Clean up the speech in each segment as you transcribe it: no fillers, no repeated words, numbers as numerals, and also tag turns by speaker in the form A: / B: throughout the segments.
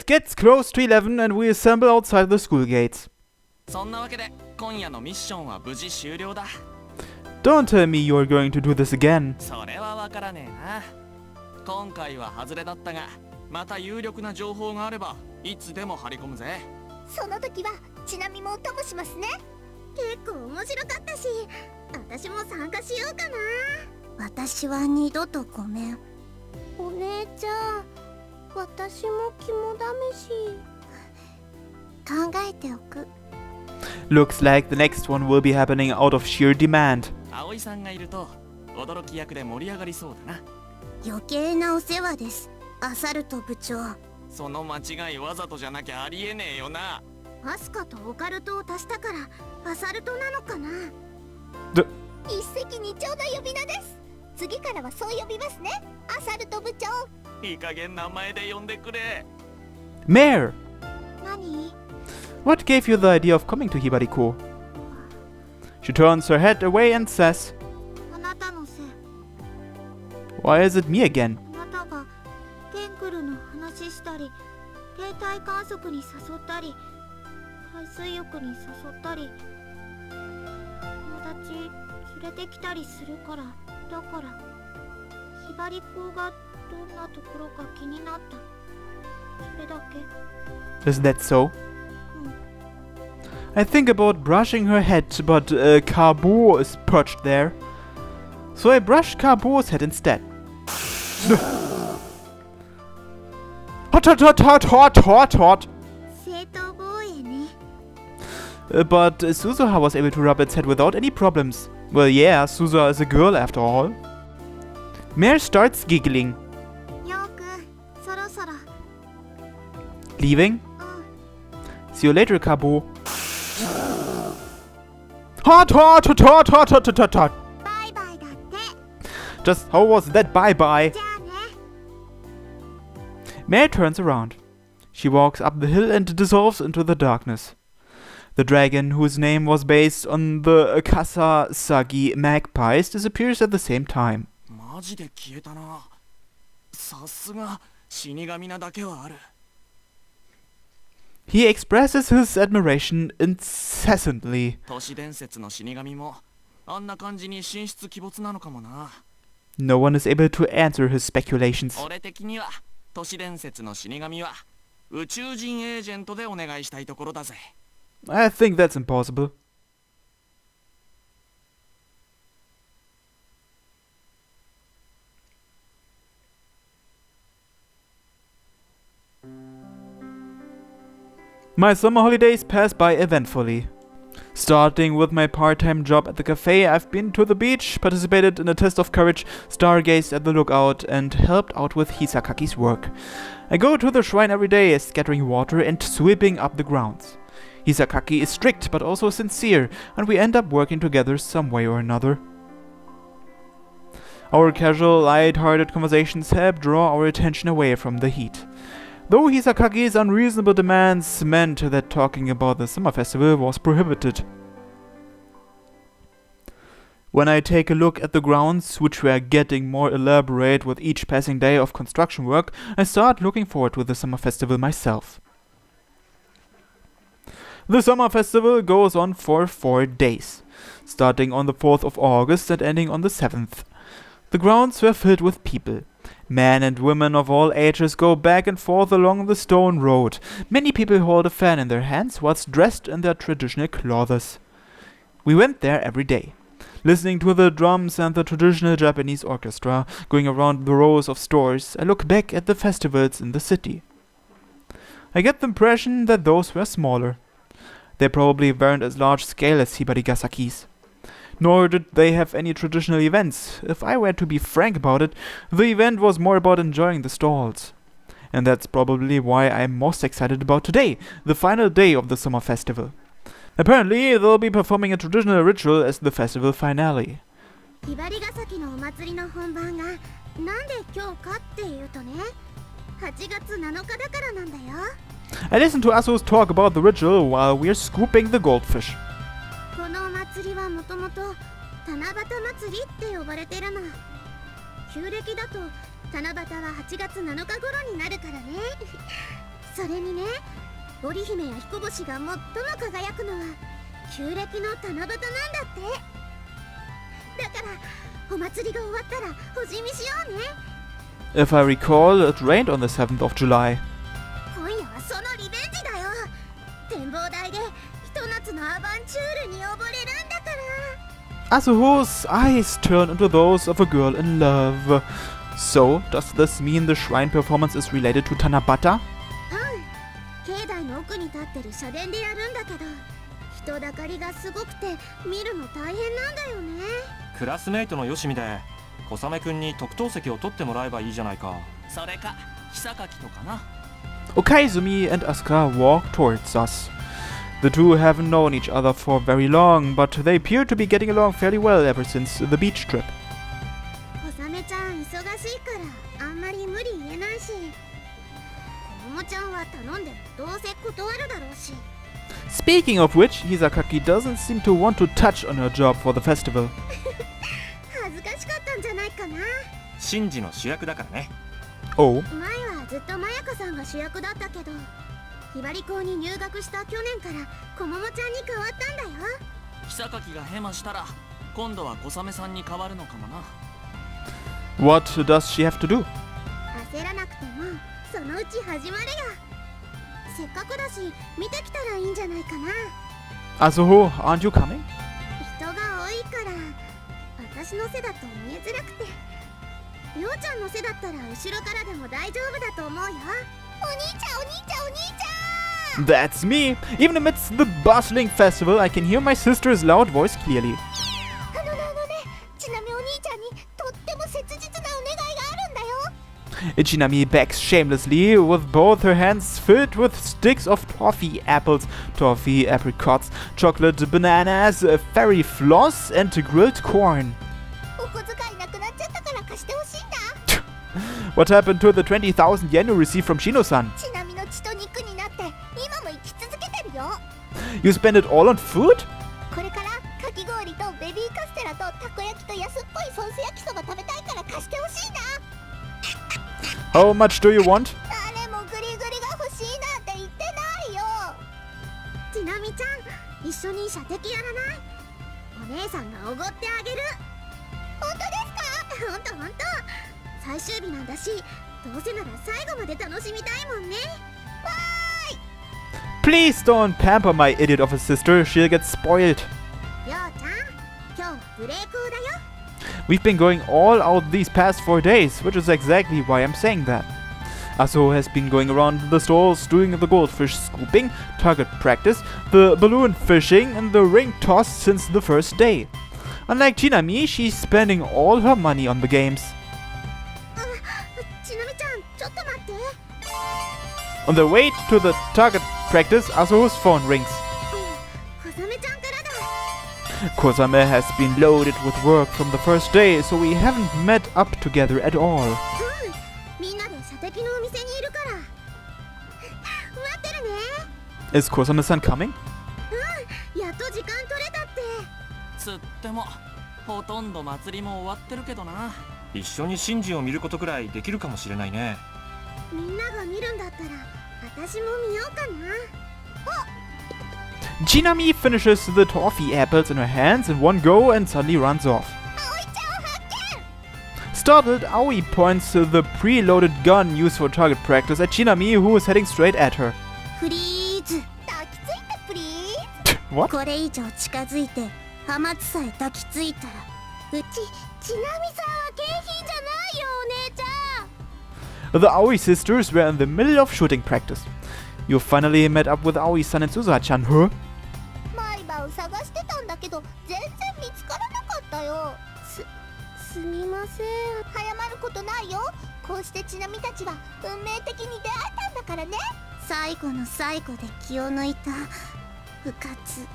A: It gets close to 11 and we assemble outside the school gates.
B: そんなわけで今夜のミッションは無事終了だ。
A: Don't tell me you're going to do this again.
B: それはわからねえな。今回は外れだったが、また有力な情報があればいつでも張り込むぜ。
C: その時はちなみもお供しますね。結構面白かったし、私も参加しようかな。私は二度とごめん。お姉ちゃん、私も肝試し考えておく。
A: Looks like the next one will be happening out of sheer demand.
B: 葵さんがいると驚き役で盛り上がりそうだな。
C: 余計なお世話です、アサルト部長。
B: その間違いわざとじゃなきゃありえねえよな。
C: アスカとオカルトを足したからアサルトなのかな。一石二鳥の呼び名です。次からはそう呼びますね、アサルト部長。
B: いい加減名前で呼んでくれ。
A: Mare!
C: 何？
A: What gave you the idea of coming to Hibariko? She turns her head away and says,
C: あなたのせい。
A: Why is it me again?
C: あなたがテンクルの話したり、天体観測に誘ったり、海水浴に誘ったり、友達連れてきたりするから。だからヒバリコがどんなところか気になった。それだけ。
A: Is that so? I think about brushing her head, but Carbo is perched there. So I brushed Carbo's head instead. Hot, hot, hot, hot, hot, hot, hot.
C: 正当防衛ね。
A: But Suzuha was able to rub its head without any problems. Well, yeah, Suzuha is a girl after all. Mare starts giggling.
C: よくそろそろ。
A: Leaving?
C: うん。
A: See you later, Carbo. Hot, hot, hot, hot, hot, hot, hot, hot, hot.
C: バイバイだって。
A: Just how was that bye-bye?
C: じゃあね。
A: Mare turns around. She walks up the hill and dissolves into the darkness. The dragon, whose name was based on the Kasasagi magpies, disappears at the same time.
B: マジで消えたな。さすが死神なだけはある。
A: He expresses his admiration incessantly.
B: 都市伝説の死神もあんな感じに神出鬼没なのかもな。
A: No one is able to answer his speculations.
B: 俺的には都市伝説の死神は宇宙人エージェントでお願いしたいところだぜ。
A: I think that's impossible. My summer holidays pass by eventfully. Starting with my part-time job at the cafe, I've been to the beach, participated in a test of courage, stargazed at the lookout, and helped out with Hisakaki's work. I go to the shrine every day, scattering water and sweeping up the grounds. Hisakaki is strict but also sincere, and we end up working together some way or another. Our casual, light-hearted conversations help draw our attention away from the heat. Though Hisakaki's unreasonable demands meant that talking about the summer festival was prohibited. When I take a look at the grounds, which were getting more elaborate with each passing day of construction work, I start looking forward to the summer festival myself. The summer festival goes on for 4 days, starting on the 4th of August and ending on the 7th. The grounds were filled with people. Men and women of all ages go back and forth along the stone road. Many people hold a fan in their hands whilst dressed in their traditional clothes. We went there every day, listening to the drums and the traditional Japanese orchestra. Going around the rows of stores, I look back at the festivals in the city. I get the impression that those were smaller. They probably weren't as large scale as Hibarigasaki's. Nor did they have any traditional events. If I were to be frank about it, the event was more about enjoying the stalls. And that's probably why I'm most excited about today, the final day of the summer festival. Apparently, they'll be performing a traditional ritual as the festival finale.
C: ひばりがさきのお祭りの本番がなんで今日かっていうとね、8月7日だからなんだよ。
A: I listened to Asuho's talk about the ritual while we're scooping the goldfish.
C: このお祭りはもともと七夕祭りって呼ばれてるの。旧暦だと七夕は8月7日頃になるからね。それにね、織姫や彦星が最も輝くのは旧暦の七夕なんだって。だからお祭りが終わったら星見しようね。
A: If I recall, it rained on the 7th of July.
C: 今夜はそのリベンジだよ。展望台でひと夏のアバンチュールに溺れるんだから。
A: Asuho's eyes turn into those of a girl in love. So, does this mean the shrine performance is related to Tanabata?
C: 境内の奥に立ってる社殿でやるんだけど、人だかりがすごくて見るの大変なんだよね。
D: クラスメイトのよしみで小雨くんに特等席を取ってもらえばいいじゃないか。
B: それか久垣とかな。
A: Okaizumi and Asuka walk towards us. The two haven't known each other for very long, but they appear to be getting along fairly well ever since the beach trip.
C: 小雨ちゃん忙しいからあんまり無理言えないし、ももちゃんは頼んでもどうせ断るだろうし。
A: Speaking of which, Hisakaki doesn't seem to want to touch on her job for the festival.
C: 恥ずかしかったんじゃないかな。
D: シンジの主役だからね。
A: Oh,
C: 前はずっとまやかさんが主役だったけど、ひばり校に入学した去年からこももちゃんに変わったんだよ。
B: 久垣がヘマしたら今度は小雨さんに変わるのかもな。
A: what does she have to do?
C: 焦らなくてもそのうち始まるよ。せっかくだし見てきたらいいんじゃないかな。
A: Asuho, aren't you coming?
C: 人が多いから私の背だと見えづらくて、りょうちゃんの背だったら後ろからでも大丈夫だと思うよ。お兄ちゃんお兄ちゃんお兄ちゃん。
A: That's me! Even amidst the bustling festival, I can hear my sister's loud voice clearly.
C: あのねちなみお兄ちゃんにとっても切実なお願いがあるんだよ。
A: Ichinami begs shamelessly, with both her hands filled with sticks of toffee apples, toffee apricots, chocolate bananas, fairy floss, and grilled corn.
C: お小遣いなくなっちゃったから貸してほしいんだ。
A: What happened to the 20,000 yen you received from Shino-san?
C: ちなみの血と肉になって今も生き続けてるよ。
A: You spend it all on food?
C: これからかき氷とベビーカステラとたこ焼きと安っぽいソース焼きそば食べたいから貸してほしいな。
A: How much do you want?
C: 誰もグリグリが欲しいなんて言ってないよ。ちなみちゃん、一緒に射的やらない？お姉さんがおごってあげる。本当ですか？本当本当。最終日なんだし、どうせなら最後まで楽しみたいもんね。わーい。
A: Please don't pamper my idiot of a sister, she'll get spoiled.
C: りょうちゃん、今日はブレイクだよ。
A: We've been going all out these past 4 days, which is exactly why I'm saying that. Asuho has been going around the stalls doing the goldfish scooping, target practice, the balloon fishing, and the ring toss since the first day. Unlike Chinami, she's spending all her money on the games.
C: ちなみちゃん、ちょっと待って。
A: On their way to the target practice, Asuho's phone rings.
C: 小雨ちゃんからだ。
A: Kosame has been loaded with work from the first day, so we haven't met up together at all.
C: みんなで射的のお店にいるから。待ってるね。
A: Is Kosame-san coming?
C: やっと時間取れたって。
B: つってもほとんど祭りも終わってるけどな。
D: 一緒にシンジを見ることくらいできるかもしれないね。
C: みんなが見るんだったら私も見ようかな。
A: Chinami finishes the toffee apples in her hands in one go and suddenly runs off.
C: 葵ちゃんを発見。
A: Startled, Aoi points to the preloaded gun used for target practice at Chinami, who is heading straight at her.
C: フリーズ。抱きついてプリーズ。
A: What?
C: これ以上近づいてハマツさえ抱きついたら、ちなみさんは景品じゃないよお姉ちゃん。
A: The Aoi sisters were in the middle of shooting practice. You finally met up with Aoi-san and Suzuha-chan, huh?
C: 毎晩探してたんだけど全然見つからなかったよ。すみません。早まることないよ。こうしてちなみたちは運命的に出会えたんだからね。最後の最後で気を抜いた部活。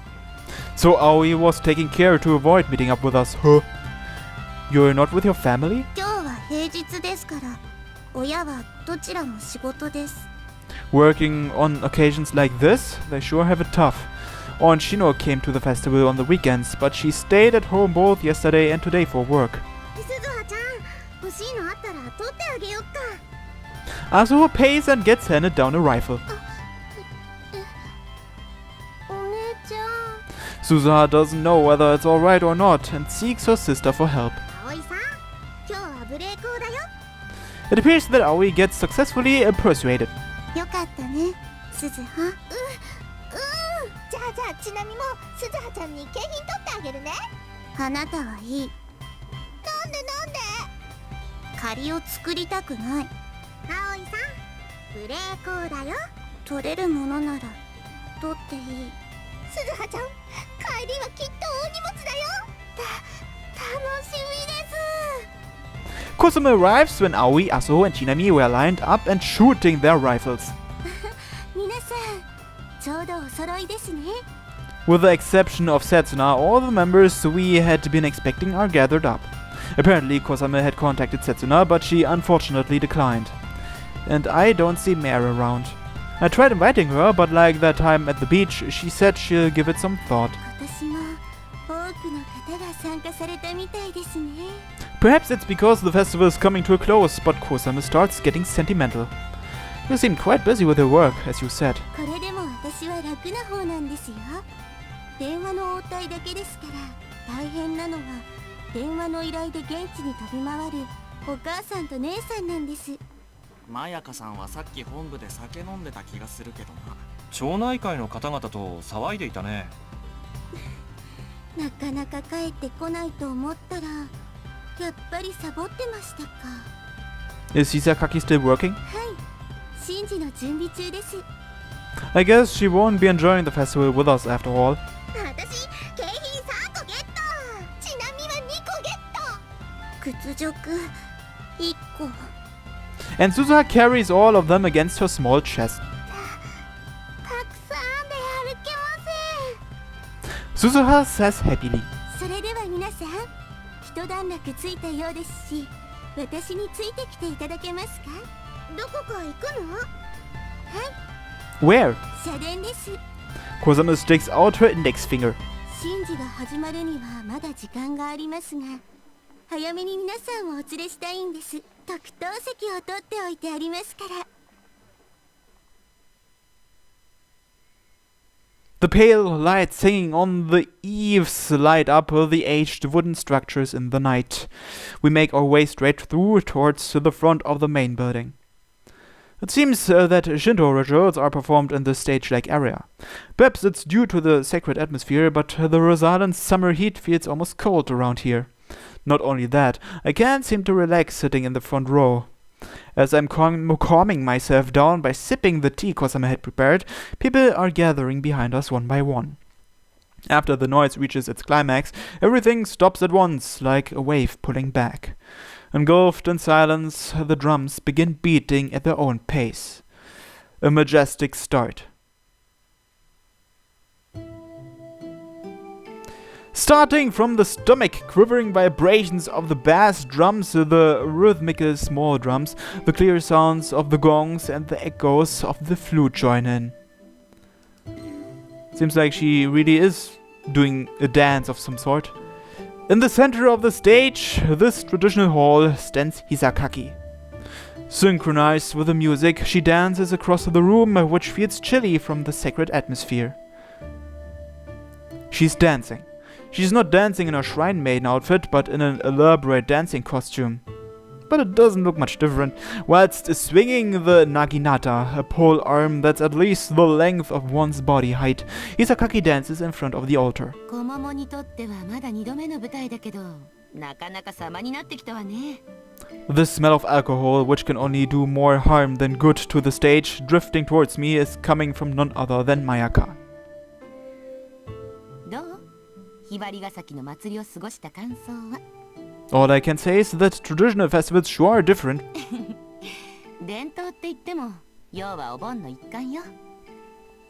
A: So Aoi was taking care to avoid meeting up with us, huh? You're not with your family?
C: 今日は平日ですから、親はどちらも仕事です。
A: Working on occasions like this, they sure have it tough. On Shino came to the festival on the weekends, but she stayed at home both yesterday and today for work.
C: 鈴葉ちゃん、欲しいのあったら取ってあげよっか。
A: Asuho pays and gets handed down a rifle.
C: お姉ちゃん
A: Suzuha doesn't know whether it's alright or not and seeks her sister for help.
C: 葵さん今日はブレーク王だよ
A: It appears that Aoi gets successfully persuaded.
C: よかったね鈴葉じゃあちなみも鈴葉ちゃんに景品取ってあげるねあなたはいいなんで借りを作りたくない葵さんブレーク王だよ取れるものなら取っていい鈴葉ちゃん帰りはきっと大荷物だよ楽しみです
A: Kusama arrives when Aoi, Asuho and Chinami were lined up and shooting their rifles.
C: 皆さんちょうどお揃いですね
A: With the exception of Setsuna, all the members we had been expecting are gathered up. Apparently, Kosame had contacted Setsuna, but she unfortunately declined. And I don't see Mare around. I tried inviting her, but like that time at the beach, she said she'll give it some thought.
C: 今年も多くの方が参加されたみたいですね
A: Perhaps it's because the festival is coming to a close, but Kosame starts getting sentimental. You seem quite busy with your work, as you said.
C: これでも私は楽な方なんですよ電話の応対だけですから大変なのは電話の依頼で現地に飛び回るお母さんと姉さんなんです
B: まやかさんはさっき本部で酒飲んでた気がするけどな
D: 町内会の方々と騒いでいたね。
C: なかなか帰ってこないと思ったらやっぱりサボってましたか
A: Is Hisakaki still working?
C: はい神事の準備中です
A: I guess she won't be enjoying the festival with us after all.
C: 私景品3個ゲットちなみは2個ゲット屈辱1個
A: And Suzuha carries all of them against her small chest.
C: たくさんで歩けま
A: Suzuha says happily.
C: せんそれでは皆さん一段落ついたようですし私についてきていただけますかどこか行くの
A: Where?
C: 社殿です
A: Kosame sticks out her index finger.
C: 神事が始まるにはまだ時間がありますが早めに皆さんをお連れしたいんです特等席を取っておいてありますから
A: The pale light singing on the eaves light up the aged wooden structures in the night. We make our way straight through towards the front of the main building. It seems that Shinto rituals are performed in this stage-like area. Perhaps it's due to the sacred atmosphere, but the Rosalan summer heat feels almost cold around here. Not only that, I can't seem to relax sitting in the front row. As I'm calming myself down by sipping the tea Kosame had prepared, people are gathering behind us one by one. After the noise reaches its climax, everything stops at once, like a wave pulling back. Engulfed in silence, the drums begin beating at their own pace. A majestic start. Starting from the stomach, quivering vibrations of the bass drums, the rhythmical small drums, the clear sounds of the gongs and the echoes of the flute join in. Seems like she really is doing a dance of some sort. In the center of the stage, this traditional hall, stands Hisakaki. Synchronized with the music, she dances across the room, which feels chilly from the sacred atmosphere. She's dancing. She's not dancing in a shrine maiden outfit, but in an elaborate dancing costume. But it doesn't look much different. Whilst swinging the naginata, a pole arm that's at least the length of one's body height, Hisakaki dances in front of the altar.
E: 小桃にとってはまだ2度目の舞台だけど、なかなか様になってきたわね。
A: The smell of alcohol, which can only do more harm than good to the stage, drifting towards me, is coming from none other than Mayaka.
E: どう？ひばりが崎の祭りを過ごした感想は。
A: All I can say is that traditional festivals sure are different.
E: 伝統って言っても、要はお盆の一環よ。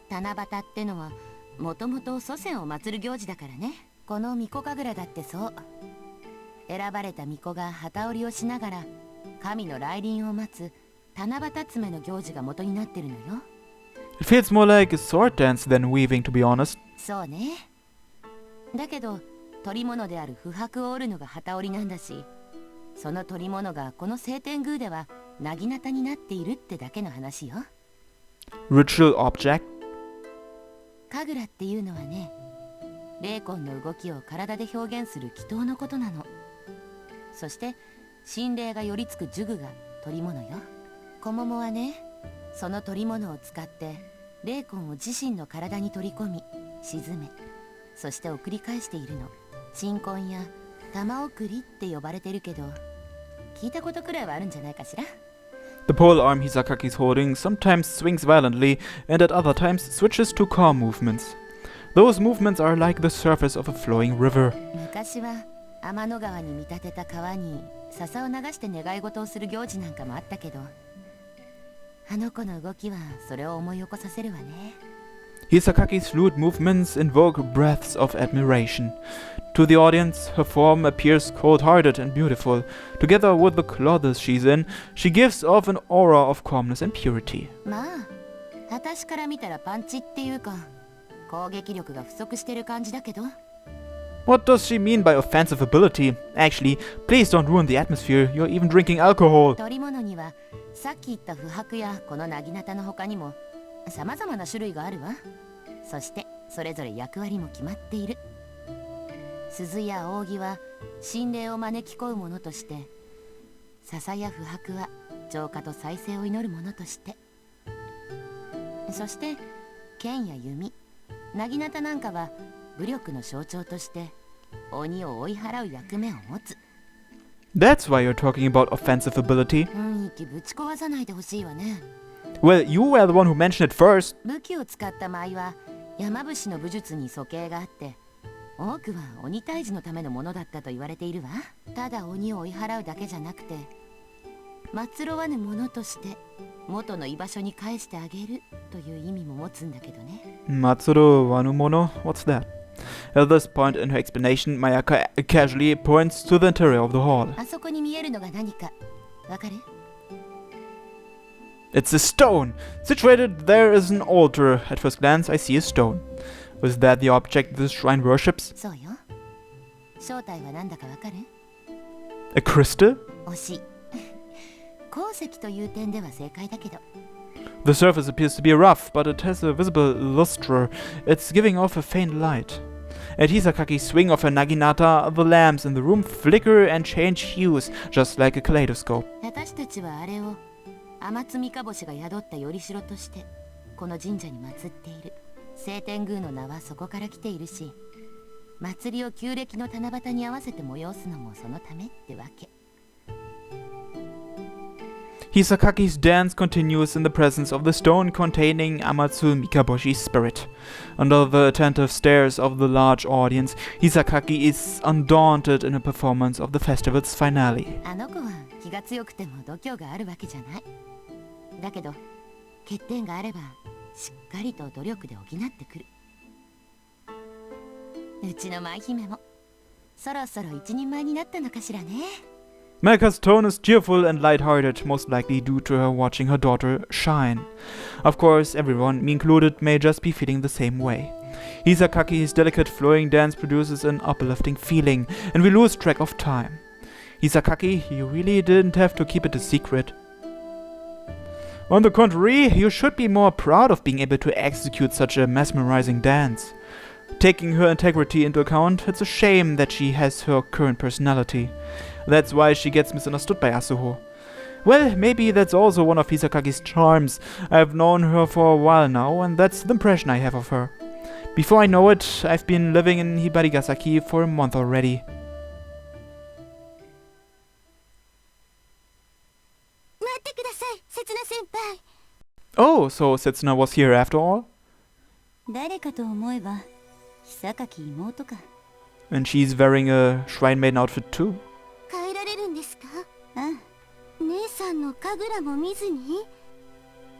E: 七夕ってのは、もともと祖先を祀る行事だからね。この巫女神楽だってそう。選ばれた巫女が旗織りをしながら、神の来臨を待つ七夕詰めの行事が元になってるのよ。
A: It feels more like a sword dance than weaving, to be honest.
E: そうね。だけど、取り物である不白を織るのが旗織りなんだし、その取り物がこの聖天宮ではなぎなたになっているってだけの話よ。
A: Ritual object?
E: 神楽っていうのはね、霊魂の動きを体で表現する祈祷のことなの。そして心霊が寄りつく呪具が取物よ。小桃はね、その取物を使って霊魂を自身の体に取り込み沈め、そして送り返しているの。鎮魂や玉送りって呼ばれてるけど、聞いたことくらいはあるんじゃないかしら。
A: The pole arm Hisakaki is holding sometimes swings violently and at other times switches to calm movements. Those movements are like the surface of a flowing river.
E: 昔は天の川に見立てた川に笹を流して願い事をする行事なんかもあったけど、あの子の動きはそれを思い起こさせるわね。
A: Hisakaki's fluid movements invoke breaths of admiration. To the audience, her form appears cold-hearted and beautiful. Together with the clothes she's in, she gives off an aura of calmness and purity.
E: まあ、私から見たらパンチっていうか、攻撃力が不足してる感じだけど。
A: What does she mean by offensive ability? Actually, please don't ruin the atmosphere. You're even drinking alcohol.
E: 取物にはさっき言った不白やこのなぎなたの他にも様々な種類があるわ。そしてそれぞれ役割も決まっている。鈴や扇は心霊を招き込むものとして、笹や不白は浄化と再生を祈るものとして、そして剣や弓、なぎなたなんかは武力の象徴として鬼を追い払う役目を持つ。
A: That's why you're talking about offensive ability.
E: 雰囲気ぶち壊さないでほしいわね。
A: Well, you were the one who mentioned it first.
E: 武器を使った場合は山伏の武術に素形があって、多くは鬼退治のためのものだったと言われているわ。ただ鬼を追い払うだけじゃなくて、祀わぬものとして元の居場所に返してあげるという意味も持つんだけどね。
A: Matsuro Wanumono? What's that? At this point in her explanation, Mayaka casually points to the interior of the hall.
E: あそこに見えるのが何かわかる？
A: It's a stone! Situated there is an altar. At first glance, I see a stone. Was that the object this shrine worships?
E: そうよ。正体は何だかわかる？
A: A crystal?
E: 惜しい。鉱石という点では正解だけど。
A: The surface appears to be rough, but it has a visible luster. It's giving off a faint light. At Hisakaki's swing of her naginata, the lamps in the room flicker and change hues, just like a kaleidoscope.
E: 私たちはあれを天津三日星が宿った頼代としてこの神社に祀っている。聖天宮の名はそこから来ているし、祭りを旧暦の七夕に合わせて催すのもそのためってわけ。
A: Hisakaki's dance continues in the presence of the stone containing Amatsu Mikaboshi's spirit. Under the attentive stares of the large audience, Hisakaki is undaunted in her performance of the festival's finale.
E: あの子は気が強くても度胸があるわけじゃない。だけど欠点があればしっかりと努力で補ってくる。うちの舞姫もそろそろ一人前になったのかしらね。
A: Melka's tone is cheerful and light-hearted, most likely due to her watching her daughter shine. Of course, everyone, me included, may just be feeling the same way. Hisakaki's delicate flowing dance produces an uplifting feeling, and we lose track of time. Hisakaki, you really didn't have to keep it a secret. On the contrary, you should be more proud of being able to execute such a mesmerizing dance. Taking her integrity into account, it's a shame that she has her current personality. That's why she gets misunderstood by Asuho. Well, maybe that's also one of Hisakaki's charms. I've known her for a while now, and that's the impression I have of her. Before I know it, I've been living in Hibarigasaki for a month already.
C: 待ってください、刹那先輩。
A: Oh, so Setsuna was here after all?
C: 誰かと思えば久垣妹か。
A: And she's wearing a shrine maiden outfit too.
C: 変えられるんですか？姉さんの神楽も見ずに？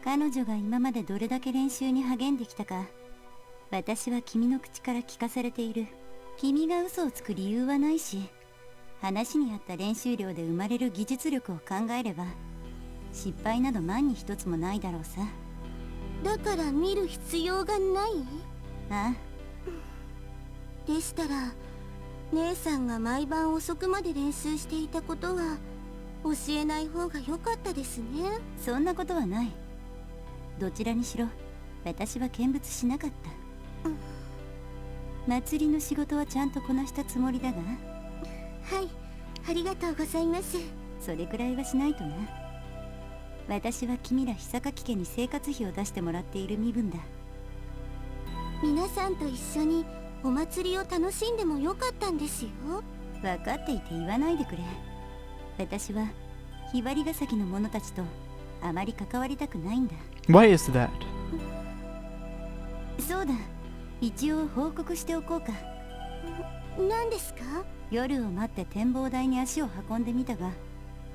C: 彼女が今までどれだけ練習に励んできたか、私は君の口から聞かされている。君が嘘をつく理由はないし、話に合った練習量で生まれる技術力を考えれば失敗など万に一つもないだろうさ。だから見る必要がない？ああ。でしたら姉さんが毎晩遅くまで練習していたことは教えない方が良かったですね。
E: そんなことはない。どちらにしろ私は見物しなかった、祭りの仕事はちゃんとこなしたつもりだが。
C: はい、ありがとうございます。
E: それくらいはしないとな。私は君ら久垣家に生活費を出してもらっている身分だ。
C: 皆さんと一緒にお祭りを楽しんでもよかったんですよ。
E: 分かっていて言わないでくれ。私はひばりが崎の者たちとあまり関わりたくないんだ。
A: Why is that?
E: そうだ、一応報告しておこうか。
C: 何ですか？
E: 夜を待って展望台に足を運んでみたが、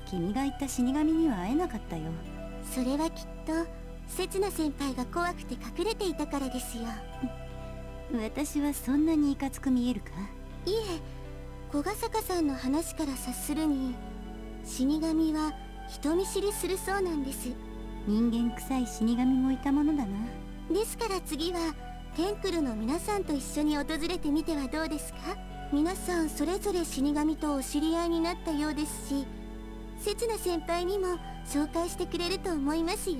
E: 君が言った死神には会えなかったよ。
C: それはきっと刹那先輩が怖くて隠れていたからですよ。
E: 私はそんなにいかつく見えるか？
C: いえ、小ヶ坂さんの話から察するに死神は人見知りするそうなんです。
E: 人間臭い死神もいたものだな。
C: ですから次はテンクルの皆さんと一緒に訪れてみてはどうですか？皆さんそれぞれ死神とお知り合いになったようですし、刹那先輩にも紹介してくれると思いますよ。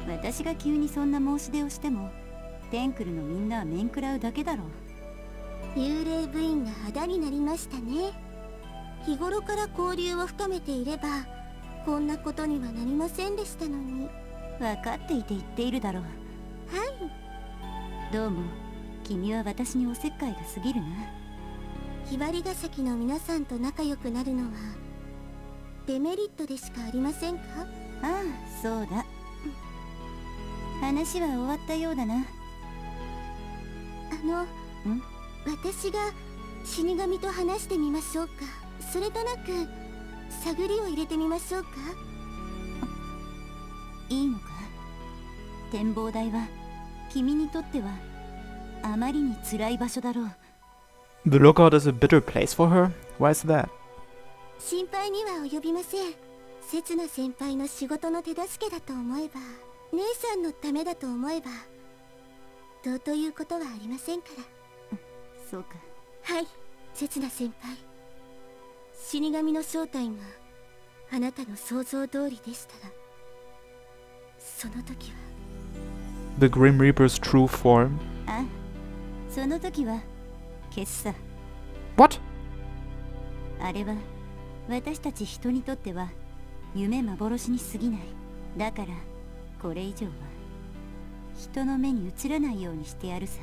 E: 私が急にそんな申し出をしてもテンクルのみんなは面食らうだけだろう。
C: 幽霊部員があだになりましたね。日頃から交流を深めていればこんなことにはなりませんでしたのに。
E: 分かっていて言っているだろう。
C: はい。
E: どうも君は私におせっかいが過ぎるな。
C: ひばりが崎の皆さんと仲良くなるのはデメリットでしかありませんか？
E: ああ、そうだ。話は終わったようだな。
C: 私が死神と話してみましょうか。それとなく探りを入れてみましょうか。
E: いいのか？展望台は君にとってはあまりに辛い場所だろう。
A: The lookout is a bitter place for her? Why is that?
C: 心配には及びません。刹那先輩の仕事の手助けだと思えば、姉さんのためだと思えばどうということはありませんから。
E: そうか。
C: はい、刹那先輩、死神の正体があなたの想像通りでしたら、その時は
A: The Grim Reaper's true form?
E: あ、その時は消すさ。
A: What?
E: あれは私たち人にとっては夢幻に過ぎない。だからこれ以上は人の目に映らないようにしてやるさ。